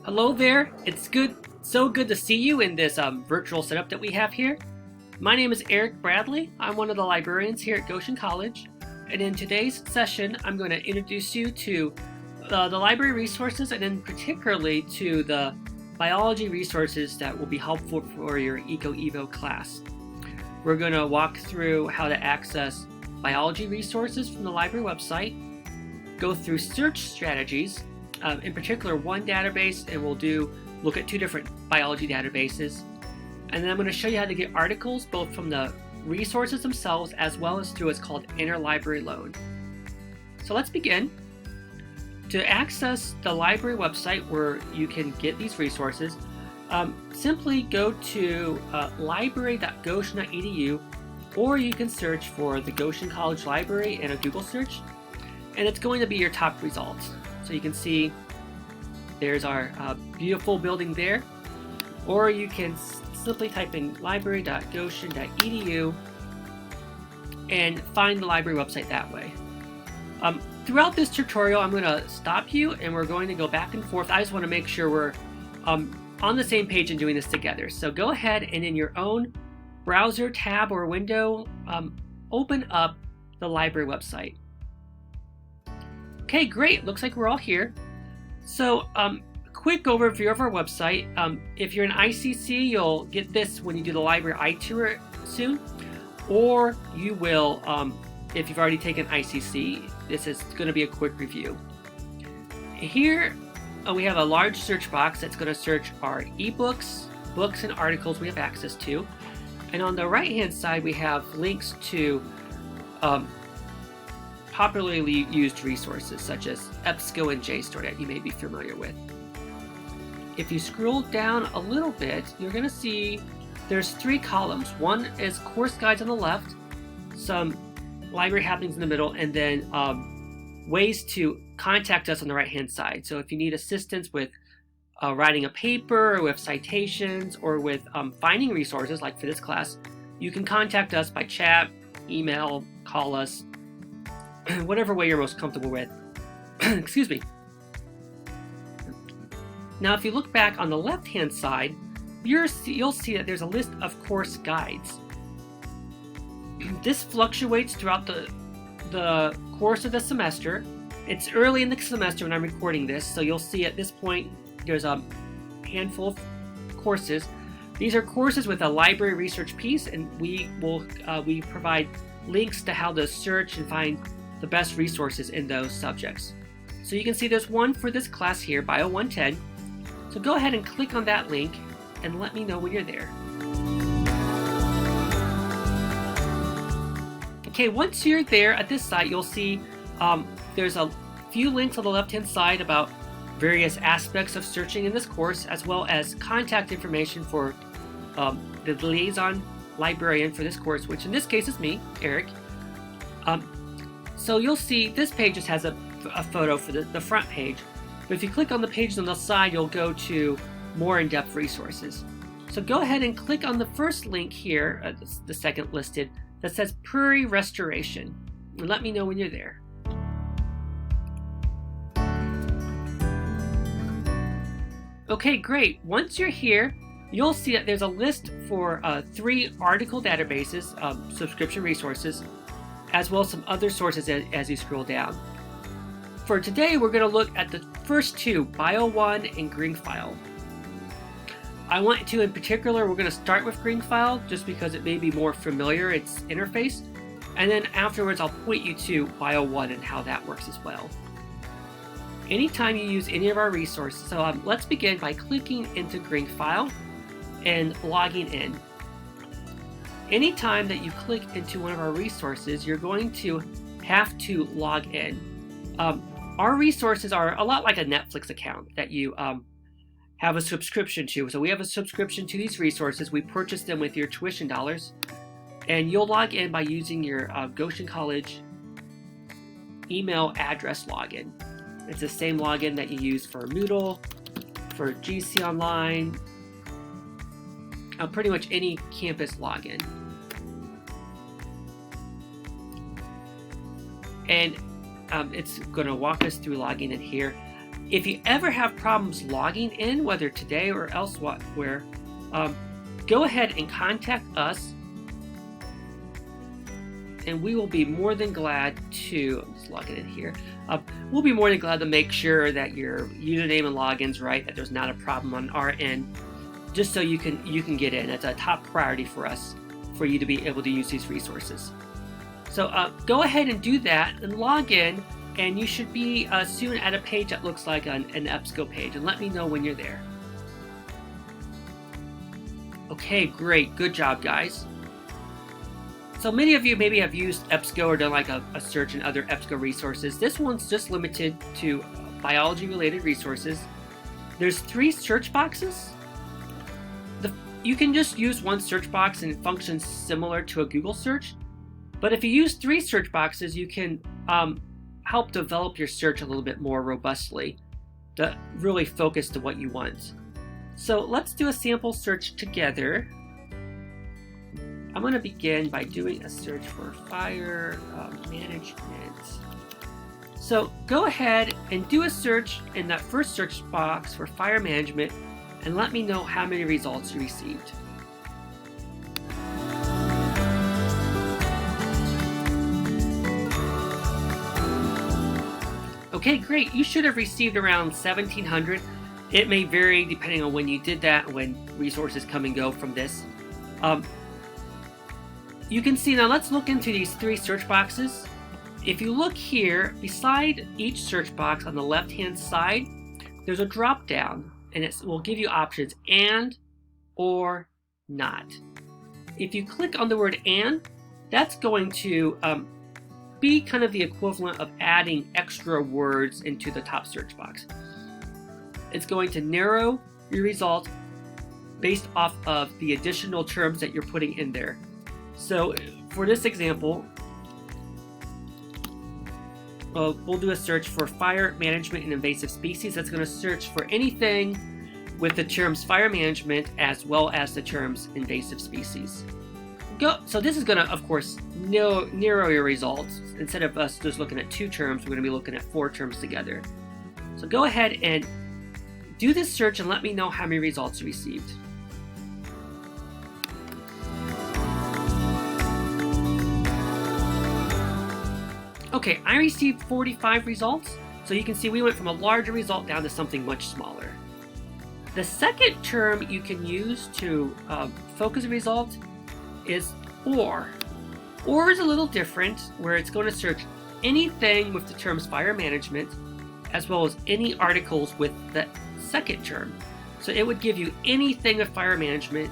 Hello there. So good to see you in this virtual setup that we have here. My name is Eric Bradley. I'm one of the librarians here at Goshen College. And in today's session, I'm going to introduce you to the library resources and then particularly to the biology resources that will be helpful for your Eco-Evo class. We're going to walk through how to access biology resources from the library website, go through search strategies, in particular one database, and we'll look at two different biology databases. And then I'm going to show you how to get articles both from the resources themselves as well as through what's called Interlibrary Loan. So let's begin. To access the library website where you can get these resources, simply go to library.goshen.edu, or you can search for the Goshen College Library in a Google search, and it's going to be your top results. So you can see there's our beautiful building there, or you can simply type in library.goshen.edu and find the library website that way. Throughout this tutorial, I'm going to stop you and we're going to go back and forth. I just want to make sure we're on the same page and doing this together. So go ahead and in your own browser tab or window, open up the library website. Okay, great. Looks like we're all here. So, quick overview of our website. If you're an ICC, you'll get this when you do the library iTour soon, or you will, if you've already taken ICC, this is going to be a quick review. Here, we have a large search box that's going to search our ebooks, books, and articles we have access to. And on the right-hand side, we have links to popularly used resources such as EBSCO and JSTOR that you may be familiar with. If you scroll down a little bit, you're going to see there's three columns. One is course guides on the left, some library happenings in the middle, and then ways to contact us on the right-hand side. So if you need assistance with writing a paper, or with citations, or with finding resources, like for this class, you can contact us by chat, email, call us, whatever way you're most comfortable with. Excuse me. Now, if you look back on the left-hand side, you'll see that there's a list of course guides. This fluctuates throughout the course of the semester. It's early in the semester when I'm recording this, so you'll see at this point there's a handful of courses. These are courses with a library research piece, and we provide links to how to search and find the best resources in those subjects. So you can see there's one for this class here, Bio 110. So go ahead and click on that link and let me know when you're there. Okay, once you're there at this site, you'll see there's a few links on the left-hand side about various aspects of searching in this course, as well as contact information for the liaison librarian for this course, which in this case is me, Eric. So you'll see this page just has a photo for the front page, but if you click on the page on the side, you'll go to more in-depth resources. So go ahead and click on the first link here, the second listed, that says Prairie Restoration, and let me know when you're there. Okay, great. Once you're here, you'll see that there's a list for 3 article databases, subscription resources, as well as some other sources as you scroll down. For today, we're going to look at the first two, Bio 1 and GreenFile. In particular, we're going to start with GreenFile just because it may be more familiar, its interface, and then afterwards I'll point you to Bio 1 and how that works as well. Anytime you use any of our resources, so let's begin by clicking into GreenFile and logging in. Anytime that you click into one of our resources, you're going to have to log in. Our resources are a lot like a Netflix account that you have a subscription to. So we have a subscription to these resources. We purchase them with your tuition dollars, and you'll log in by using your Goshen College email address login. It's the same login that you use for Moodle, for GC Online, pretty much any campus login. And it's going to walk us through logging in here. If you ever have problems logging in, whether today or elsewhere, go ahead and contact us, and we will be more than glad to, I'm just logging in here, we'll be more than glad to make sure that your username and login's right, that there's not a problem on our end, just so you can get in. It's a top priority for us, for you to be able to use these resources. So go ahead and do that and log in, and you should be soon at a page that looks like an EBSCO page, and let me know when you're there. Okay, great, good job guys. So many of you maybe have used EBSCO or done like a search in other EBSCO resources. This one's just limited to biology related resources. There's 3 search boxes. You can just use one search box and it functions similar to a Google search. But if you use 3 search boxes, you can help develop your search a little bit more robustly to really focus to what you want. So let's do a sample search together. I'm going to begin by doing a search for fire management. So go ahead and do a search in that first search box for fire management and let me know how many results you received. Okay, great. You should have received around 1,700. It may vary depending on when you did that, when resources come and go from this. You can see now, let's look into these 3 search boxes. If you look here, beside each search box on the left-hand side, there's a drop down and it will give you options and or not. If you click on the word and, that's going to be kind of the equivalent of adding extra words into the top search box. It's going to narrow your result based off of the additional terms that you're putting in there. So for this example, we'll do a search for fire management and invasive species. That's going to search for anything with the terms fire management as well as the terms invasive species. So this is going to, of course, narrow your results. Instead of us just looking at 2 terms, we're going to be looking at 4 terms together. So go ahead and do this search and let me know how many results you received. Okay, I received 45 results, so you can see we went from a larger result down to something much smaller. The second term you can use to focus a result is or. Or is a little different, where it's going to search anything with the terms fire management, as well as any articles with the second term. So it would give you anything with fire management,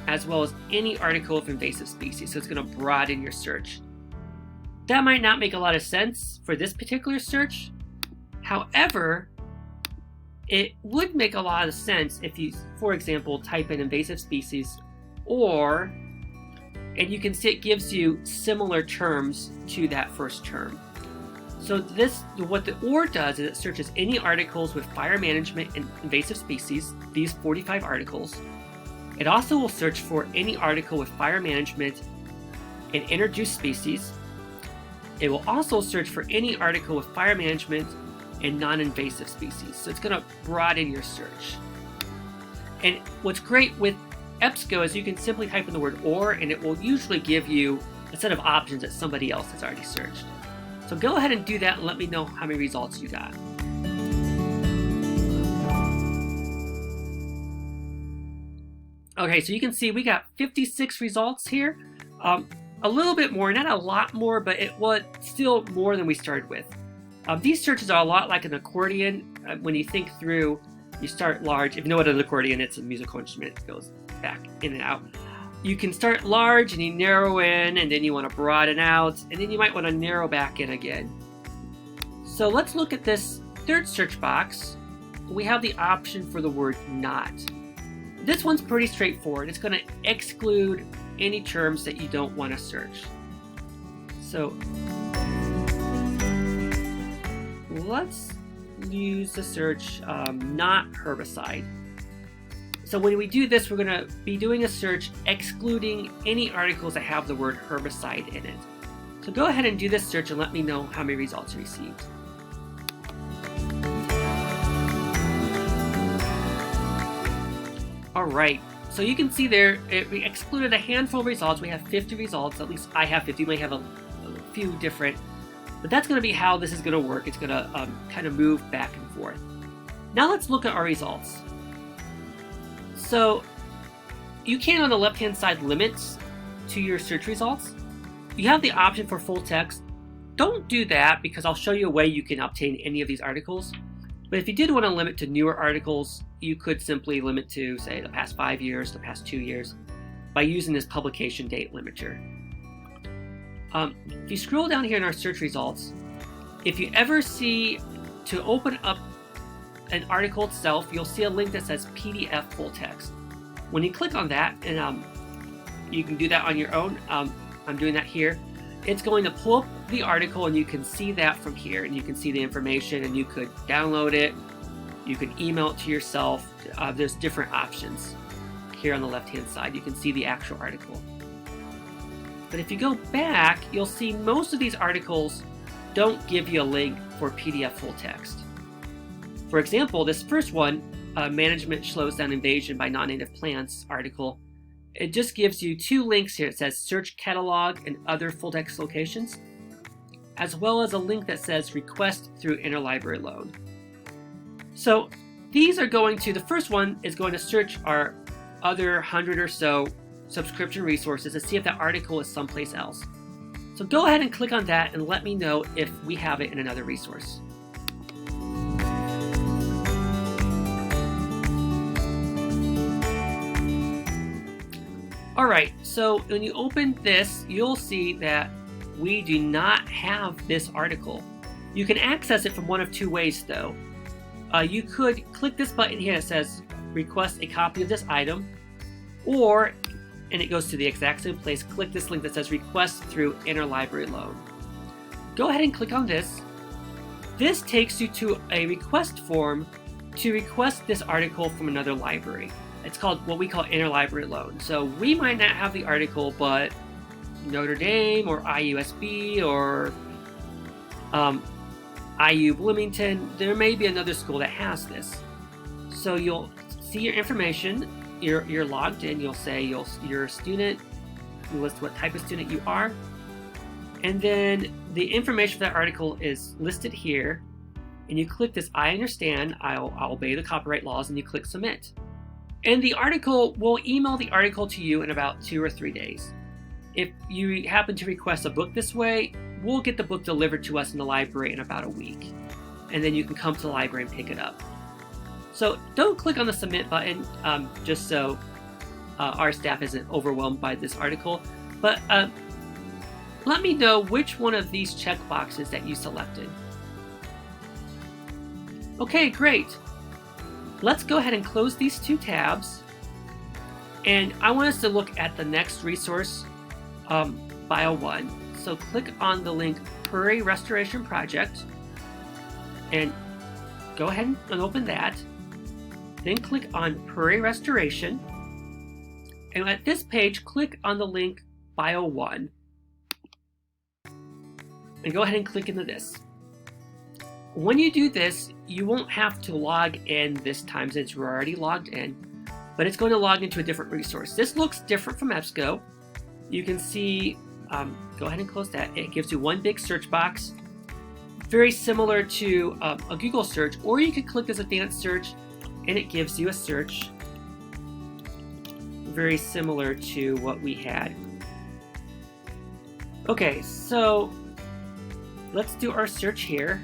as well as any article of invasive species. So it's going to broaden your search. That might not make a lot of sense for this particular search. However, it would make a lot of sense if you, for example, type in invasive species or, and you can see it gives you similar terms to that first term. So what the or does is it searches any articles with fire management and invasive species, these 45 articles. It also will search for any article with fire management and introduced species. It will also search for any article with fire management and non-invasive species. So it's going to broaden your search. And what's great with EBSCO is you can simply type in the word or, and it will usually give you a set of options that somebody else has already searched. So go ahead and do that and let me know how many results you got. Okay, so you can see we got 56 results here. A little bit more, not a lot more, but it was still more than we started with. These searches are a lot like an accordion. When you think through, you start large. If you know what an accordion, it's a musical instrument. It goes back in and out. You can start large and you narrow in, and then you want to broaden out, and then you might want to narrow back in again. So let's look at this third search box. We have the option for the word not. This one's pretty straightforward. It's going to exclude any terms that you don't want to search. So let's use the search not herbicide. So when we do this, we're going to be doing a search excluding any articles that have the word herbicide in it. So go ahead and do this search and let me know how many results you received. All right, so you can see there, we excluded a handful of results. We have 50 results, at least I have 50. You may have a few different, but that's going to be how this is going to work. It's going to kind of move back and forth. Now let's look at our results. So you can, on the left-hand side, limits to your search results. You have the option for full text. Don't do that because I'll show you a way you can obtain any of these articles. But if you did want to limit to newer articles, you could simply limit to, say, the past 5 years, the past 2 years, by using this publication date limiter. If you scroll down here in our search results, if you ever see to open up an article itself, you'll see a link that says PDF full text. When you click on that, and you can do that on your own, I'm doing that here, it's going to pull up the article and you can see that from here, and you can see the information, and you could download it, you could email it to yourself. There's different options here on the left hand side. You can see the actual article. But if you go back, you'll see most of these articles don't give you a link for PDF full text. For example, this first one, Management Slows Down Invasion by Non-Native Plants article, it just gives you 2 links here. It says Search Catalog and Other Full Text Locations, as well as a link that says Request through Interlibrary Loan. So these are going to, the first one is going to search our other 100 or so subscription resources to see if that article is someplace else. So go ahead and click on that and let me know if we have it in another resource. Alright, so when you open this, you'll see that we do not have this article. You can access it from one of 2 ways though. You could click this button here that says request a copy of this item, or, and it goes to the exact same place, click this link that says request through Interlibrary Loan. Go ahead and click on this. This takes you to a request form to request this article from another library. It's called what we call Interlibrary Loan. So we might not have the article, but Notre Dame or IUSB or IU Bloomington, there may be another school that has this. So you'll see your information, you're logged in, you'll say you're a student, you list what type of student you are, and then the information for that article is listed here, and you click this I understand, I'll obey the copyright laws, and you click submit. And the article, will email the article to you in about 2 or 3 days. If you happen to request a book this way, we'll get the book delivered to us in the library in about a week. And then you can come to the library and pick it up. So don't click on the submit button, just so our staff isn't overwhelmed by this article. But let me know which one of these checkboxes that you selected. Okay, great. Let's go ahead and close these 2 tabs. And I want us to look at the next resource, Bio 1. So click on the link Prairie Restoration Project and go ahead and open that. Then click on Prairie Restoration. And at this page, click on the link Bio 1. And go ahead and click into this. When you do this, you won't have to log in this time since you're already logged in, but it's going to log into a different resource. This looks different from EBSCO. You can see, go ahead and close that. It gives you one big search box, very similar to a Google search, or you could click this advanced search and it gives you a search very similar to what we had. Okay, so let's do our search here.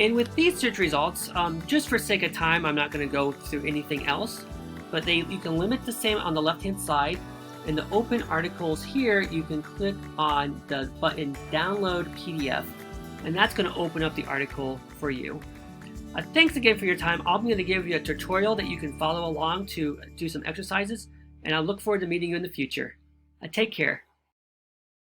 And with these search results, just for sake of time, I'm not going to go through anything else, but you can limit the same on the left-hand side. In the open articles here, you can click on the button Download PDF, and that's going to open up the article for you. Thanks again for your time. I'm going to give you a tutorial that you can follow along to do some exercises, and I look forward to meeting you in the future. Take care.